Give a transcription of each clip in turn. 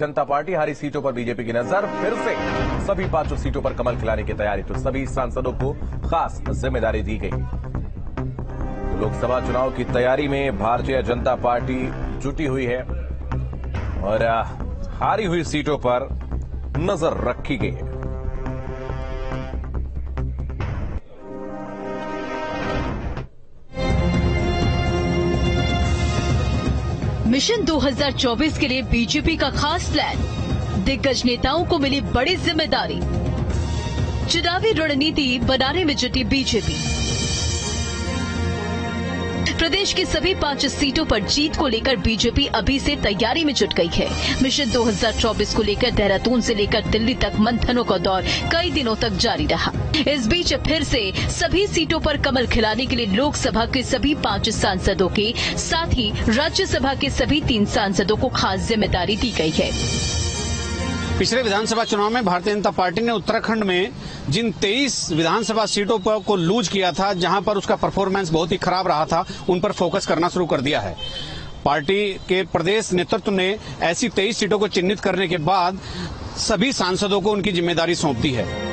जनता party हारी सीटों पर बीजेपी की नजर। फिर से सभी 5 सीटों पर कमल खिलाने की तैयारी, तो सभी सांसदों को खास जिम्मेदारी दी गई। तो लोकसभा चुनाव की तैयारी में भारतीय जनता पार्टी जुटी हुई है और हारी हुई सीटों पर नजर रखी गई है। मिशन 2024 के लिए बीजेपी का खास प्लान, दिग्गज नेताओं को मिली बड़ी जिम्मेदारी। चुनावी रणनीति बनाने में जुटी बीजेपी। प्रदेश की सभी 5 सीटों पर जीत को लेकर बीजेपी अभी से तैयारी में जुट गई है। मिशन 2024 को लेकर देहरादून से लेकर दिल्ली तक मंथनों का दौर कई दिनों तक जारी रहा। इस बीच फिर से सभी सीटों पर कमल खिलाने के लिए लोकसभा के सभी 5 सांसदों के साथ ही राज्यसभा के सभी 3 सांसदों को खास जिम्मेदारी दी गई है। पिछले विधानसभा चुनाव में भारतीय जनता पार्टी ने उत्तराखंड में जिन 23 विधानसभा सीटों पर को लूज किया था, जहां पर उसका परफॉर्मेंस बहुत ही खराब रहा था, उन पर फोकस करना शुरू कर दिया है। पार्टी के प्रदेश नेतृत्व ने ऐसी 23 सीटों को चिन्हित करने के बाद सभी सांसदों को उनकी जिम्मेदारी सौंप दी है।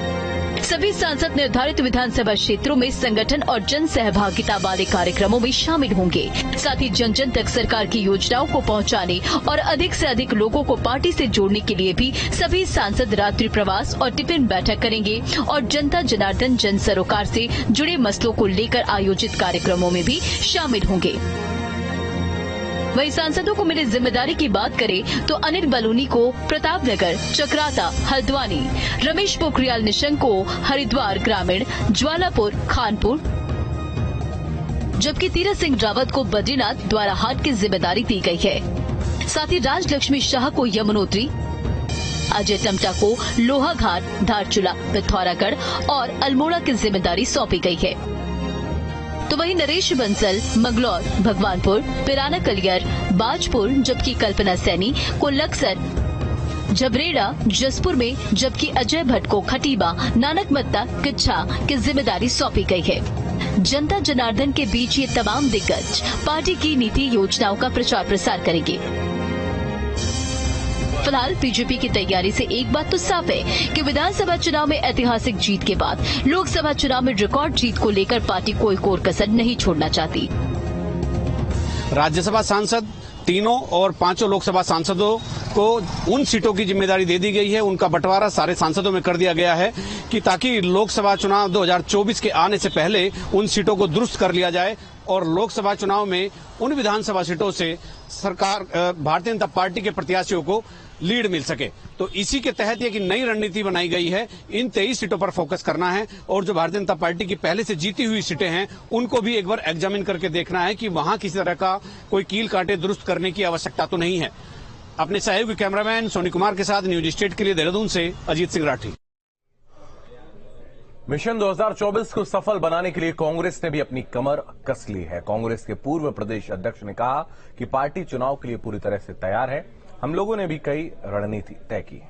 सभी सांसद निर्धारित विधानसभा क्षेत्रों में संगठन और जन सहभागिता वाले कार्यक्रमों में शामिल होंगे। साथ ही जन जन तक सरकार की योजनाओं को पहुंचाने और अधिक से अधिक लोगों को पार्टी से जोड़ने के लिए भी सभी सांसद रात्रि प्रवास और टिफिन बैठक करेंगे और जनता जनार्दन जन सरोकार से जुड़े मसलों को लेकर आयोजित कार्यक्रमों में भी शामिल होंगे। वहीं सांसदों को मिली जिम्मेदारी की बात करें तो अनिल बलूनी को प्रतापनगर, चक्राता, हल्द्वानी, रमेश पोखरियाल निशंक को हरिद्वार ग्रामीण, ज्वालापुर, खानपुर, जबकि तीरथ सिंह रावत को बद्रीनाथ, द्वाराहाट की जिम्मेदारी दी गई है। साथ ही राजलक्ष्मी शाह को यमुनोत्री, अजय टमटा को लोहाघाट, धारचूला, पिथौरागढ़ और अल्मोड़ा की जिम्मेदारी सौंपी गई है। तो वहीं नरेश बंसल मंगलौर, भगवानपुर, पिराना कलियर, बाजपुर, जबकि कल्पना सैनी को लक्सर, जबरेड़ा, जसपुर में, जबकि अजय भट्ट को खटीबा, नानकमत्ता, किच्छा की जिम्मेदारी सौंपी गई है। जनता जनार्दन के बीच ये तमाम दिग्गज पार्टी की नीति योजनाओं का प्रचार प्रसार करेंगे। फिलहाल बीजेपी की तैयारी से एक बात तो साफ है कि विधानसभा चुनाव में ऐतिहासिक जीत के बाद लोकसभा चुनाव में रिकॉर्ड जीत को लेकर पार्टी कोई कोर कसर नहीं छोड़ना चाहती। राज्यसभा सांसद तीनों और 5 लोकसभा सांसदों को उन सीटों की जिम्मेदारी दे दी गई है। उनका बंटवारा सारे सांसदों में कर दिया गया है कि ताकि लोकसभा चुनाव 2024 के आने से पहले उन सीटों को दुरुस्त कर लिया जाए और लोकसभा चुनाव में उन विधानसभा सीटों से सरकार भारतीय जनता पार्टी के प्रत्याशियों को लीड मिल सके। तो इसी के तहत ये कि नई रणनीति बनाई गई है, इन 23 सीटों पर फोकस करना है और जो भारतीय जनता पार्टी की पहले से जीती हुई सीटें हैं उनको भी एक बार एग्जामिन करके देखना है कि वहां किसी तरह का कोई कील कांटे दुरुस्त करने की आवश्यकता तो नहीं है। अपने सहयोगी कैमरामैन सोनी कुमार के साथ न्यूज स्टेट के लिए देहरादून से अजीत सिंह राठी। मिशन 2024 को सफल बनाने के लिए कांग्रेस ने भी अपनी कमर कस ली है। कांग्रेस के पूर्व प्रदेश अध्यक्ष ने कहा कि पार्टी चुनाव के लिए पूरी तरह से तैयार है। हम लोगों ने भी कई रणनीति तय की है।